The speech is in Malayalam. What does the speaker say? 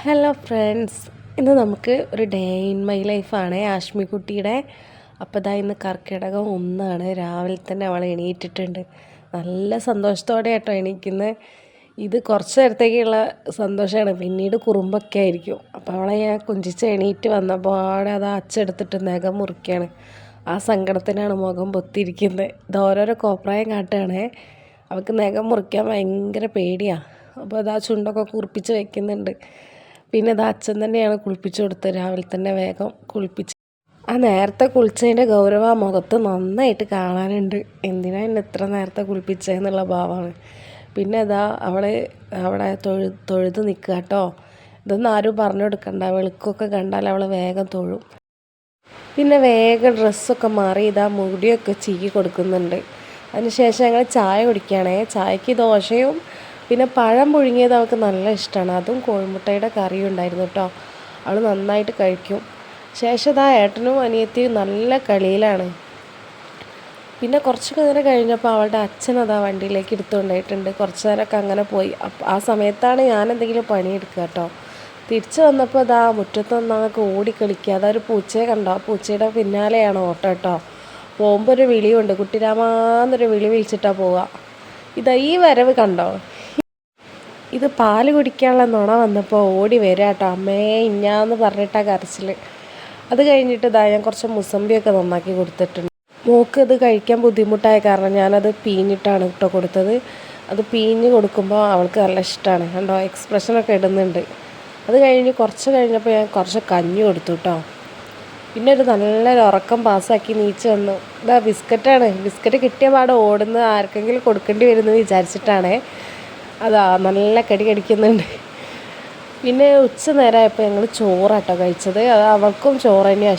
ഹലോ ഫ്രണ്ട്സ്, ഇന്ന് നമുക്ക് ഒരു ഡേ ഇൻ മൈ ലൈഫാണ് ആഷ്മിക്കുട്ടിയുടെ. അപ്പോൾ ഇതാ ഇന്ന് കർക്കിടകം 1 രാവിലെ തന്നെ അവൾ എണീറ്റിട്ടുണ്ട്. നല്ല സന്തോഷത്തോടെ കേട്ടോ എണീക്കുന്നത്. ഇത് കുറച്ച് നേരത്തേക്കുള്ള സന്തോഷമാണ്, പിന്നീട് കുറുമ്പൊക്കെ ആയിരിക്കും. അപ്പോൾ അവളെ ഞാൻ കുഞ്ചിച്ച് എണീറ്റ് വന്നപ്പോൾ അവിടെ അത് അച്ചെടുത്തിട്ട് നഖം മുറിക്കുകയാണ്. ആ സങ്കടത്തിനാണ് മുഖം പൊത്തിയിരിക്കുന്നത്. ഇത് ഓരോരോ കോപ്രായം കാട്ടുകയാണേ. അവൾക്ക് നഖം മുറിക്കാൻ ഭയങ്കര പേടിയാണ്. അപ്പോൾ അത് ആ ചുണ്ടൊക്കെ കുറിപ്പിച്ച് വയ്ക്കുന്നുണ്ട്. പിന്നെ അത് അച്ഛൻ തന്നെയാണ് കുളിപ്പിച്ച് കൊടുത്തത്. രാവിലെ തന്നെ വേഗം കുളിപ്പിച്ച്. ആ നേരത്തെ കുളിച്ചതിൻ്റെ ഗൗരവം ആ മുഖത്ത് നന്നായിട്ട് കാണാനുണ്ട്. എന്തിനാ എന്നെ ഇത്ര നേരത്തെ കുളിപ്പിച്ചതെന്നുള്ള ഭാവമാണ്. പിന്നെ അതാ അവിടെ തൊഴുത് നിൽക്കുക കേട്ടോ. ഇതൊന്നും ആരും പറഞ്ഞു കൊടുക്കണ്ട. വെളുക്കൊക്കെ കണ്ടാൽ അവൾ വേഗം തൊഴും. പിന്നെ വേഗം ഡ്രസ്സൊക്കെ മാറി ഇതാ മുടിയൊക്കെ ചീകി കൊടുക്കുന്നുണ്ട്. അതിനുശേഷം ഞങ്ങൾ ചായ കുടിക്കുകയാണേ. ചായക്ക് ദോശയും പിന്നെ പഴം പുഴുങ്ങിയത് അവൾക്ക് നല്ല ഇഷ്ടമാണ്. അതും കോഴിമുട്ടയുടെ കറിയും ഉണ്ടായിരുന്നു കേട്ടോ. അവൾ നന്നായിട്ട് കഴിക്കും. ശേഷം ഇതാ ഏട്ടനും അനിയത്തിയും നല്ല കളിയിലാണ്. പിന്നെ കുറച്ച് നേരം കഴിഞ്ഞപ്പോൾ അവളുടെ അച്ഛനതാ വണ്ടിയിലേക്ക് എടുത്തുകൊണ്ടായിട്ടുണ്ട്. കുറച്ച് നേരമൊക്കെ അങ്ങനെ പോയി. ആ സമയത്താണ് ഞാൻ എന്തെങ്കിലും പണിയെടുക്കുക കേട്ടോ. തിരിച്ചു വന്നപ്പോൾ ഇതാ മുറ്റത്തൊന്നൊക്കെ ഓടിക്കളിക്കുക. അതൊരു പൂച്ചയെ കണ്ടോ, പൂച്ചയുടെ പിന്നാലെയാണ് ഓട്ടം കേട്ടോ. പോകുമ്പോൾ ഒരു വിളിയുണ്ട്, കുട്ടിരാമാന്നൊരു വിളി വിളിച്ചിട്ടാണ് പോവുക. ഇതാ ഈ വരവ് കണ്ടോ, ഇത് പാല് കുടിക്കാനുള്ള നുണ വന്നപ്പോൾ ഓടി വരിക കേട്ടോ. അമ്മേ ഇഞ്ഞാന്ന് പറഞ്ഞിട്ടാണ് കരച്ചിൽ. അത് കഴിഞ്ഞിട്ട് ഇതാ ഞാൻ കുറച്ച് മുസമ്പിയൊക്കെ നന്നാക്കി കൊടുത്തിട്ടുണ്ട്. മോൾക്ക് ഇത് കഴിക്കാൻ ബുദ്ധിമുട്ടായ കാരണം ഞാനത് പീഞ്ഞിട്ടാണ് കേട്ടോ കൊടുത്തത്. അത് പീഞ്ഞ് കൊടുക്കുമ്പോൾ അവൾക്ക് നല്ല ഇഷ്ടമാണ് കണ്ടോ, എക്സ്പ്രഷനൊക്കെ ഇടുന്നുണ്ട്. അത് കുറച്ച് കഴിഞ്ഞപ്പോൾ ഞാൻ കുറച്ച് കഞ്ഞി കൊടുത്തു കേട്ടോ. പിന്നെ ഒരു നല്ലൊരു ഉറക്കം പാസ്സാക്കി നീച്ച് വന്നു. ഇതാ ബിസ്ക്കറ്റാണ്. ബിസ്ക്കറ്റ് കിട്ടിയ പാടെ ഓടുന്നത് ആർക്കെങ്കിലും കൊടുക്കേണ്ടി വരുമെന്ന് വിചാരിച്ചിട്ടാണേ. അതാ നല്ല കടിക്കുന്നുണ്ട്. പിന്നെ ഉച്ച നേരമായപ്പോൾ ഞങ്ങൾ ചോറാട്ടോ കഴിച്ചത്. അത് അവൾക്കും ചോറ് തന്നെയാണ്